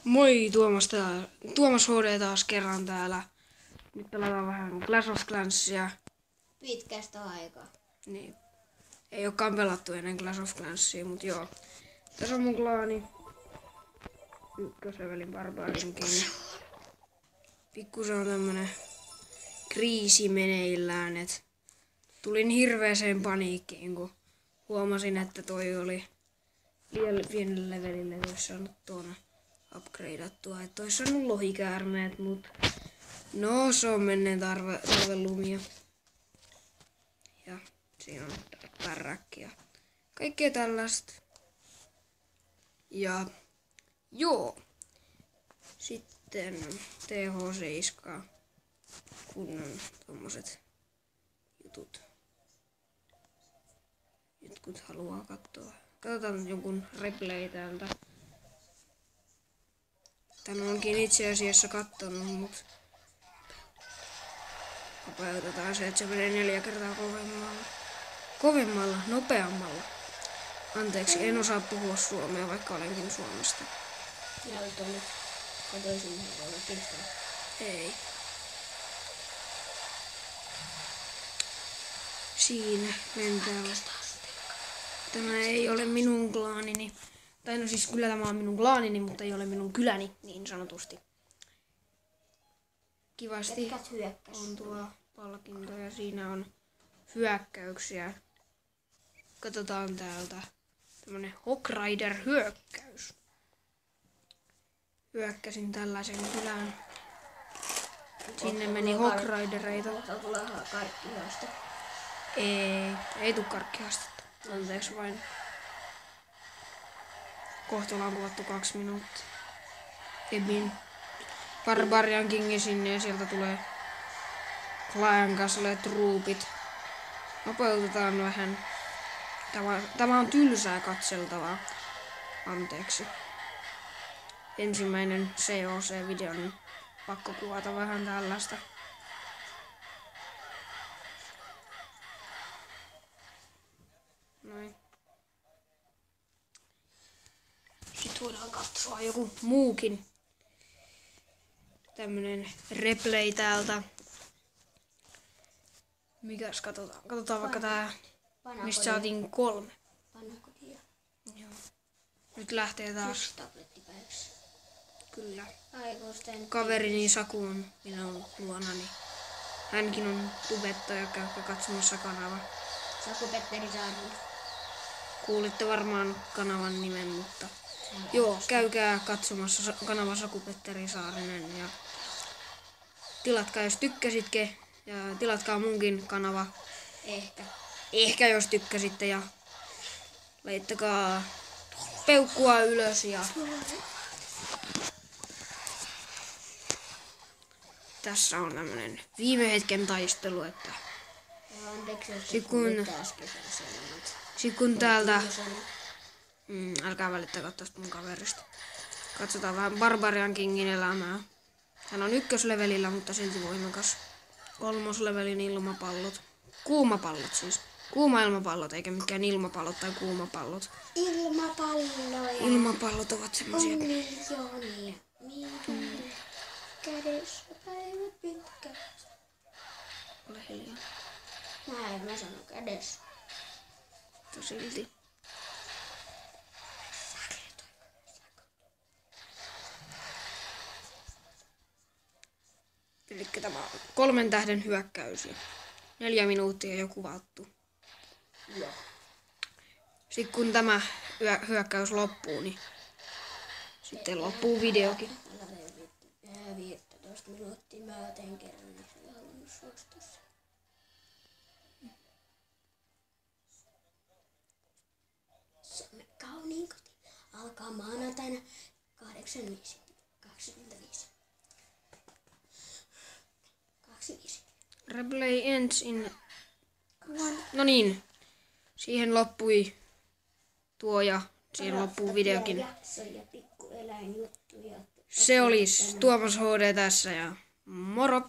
Moi, Tuomas HD taas kerran täällä. Nyt pelataan vähän Clash of Clansia. Pitkästä aikaa. Niin. Ei olekaan pelattu ennen Clash of Clansia, mut joo. Tässä on mun klaani. Ykköslevelin barbaarinkin. Pikkusen on tämmönen kriisi meneillään, et tulin hirveeseen paniikkiin, kun huomasin, että toi oli liian pienelle levelille, että olisi saanut tuon upgradeattua, että olisi saanut lohikäärmeet, mut no se on menneen talven lumia. Ja siinä on pärräkki ja kaikkea tällaista. Ja joo. Sitten TH7 kunnon tommoset jutut. Jotkut haluaa katsoa. Katsotaan jonkun replay täältä. Tän onkin itse asiassa kattonut, mut nopeutetaan se, että se menee 4 kertaa kovemmalla, nopeammalla. Anteeksi, en osaa puhua suomea, vaikka olenkin Suomesta. Näytä nyt. Katoisin pistää. Ei. Siinä mentään. Tämä ei ole minun klaanini. Tai no siis kyllä tämä on minun klaanini, mutta ei ole minun kyläni, niin sanotusti. Kivasti on tuo palkinto ja siinä on hyökkäyksiä. Katsotaan täältä. Tämmönen Hog Rider hyökkäys. Hyökkäsin tällaisen kylään. Sinne meni Hog Ridereita. Tulee karkkihaaste. Ei tuu karkkihaastetta. Anteeksi vain. Kohta ollaan kuvattu 2 minuuttia. Ebin Barbarian Kingi sinne ja sieltä tulee Clan Castle truupit. Nopeutetaan vähän. Tämä on tylsää katseltavaa. Anteeksi. Ensimmäinen COC-video, niin pakko kuvata vähän tällaista. Noin. Sitten voidaan katsoa joku muukin. Tämmönen replay täältä. Mikäs katsotaan? Katsotaan vaikka tää, mistä saatiin 3. Pannakodia. Joo. Nyt lähtee taas. Tablettipäivässä. Kyllä. Aikuisten. Kaverini Saku on minun luonani. Hänkin on tubettaja, käykää katsomassa kanava. Saku Petteri Saarinen. Kuulitte varmaan kanavan nimen, mutta joo, käykää katsomassa kanava Saku Petteri Saarinen ja tilatkaa jos tykkäsitte ja tilatkaa munkin kanava. Ehkä jos tykkäsitte ja laittakaa peukkua ylös ja tässä on tämmönen viime hetken taistelu, että sit kun täältä älkää välittäkö tosta mun kaverista. Katsotaan vähän Barbarian Kingin elämää. Hän on ykköslevelillä, mutta silti voimakas. 3. levelin ilmapallot. Kuumapallot siis. Kuuma-ilmapallot, eikä mikään ilmapallot tai kuumapallot. Ilmapalloja. Ilmapallot ovat semmosia. On miljoonia. Kädessä päivä pitkä. Ole hiljaa. Mä sanon kädessä. Mutta silti. Elikkä tämä on 3 tähden hyökkäys ja 4 minuuttia jo kuvattu. Joo. Sitten kun tämä hyökkäys loppuu, niin sitten loppuu videokin. 15 minuuttia mä teen kerran, niin se on halunnut suostua. Suomen kauniin koti alkaa maanantaina 8.5. 25. 25. Replay ends in... No niin, siihen loppui tuo ja siihen loppuu videokin. Ja pikkueläinjuttuja. Se olisi Tuomas HD tässä ja moro!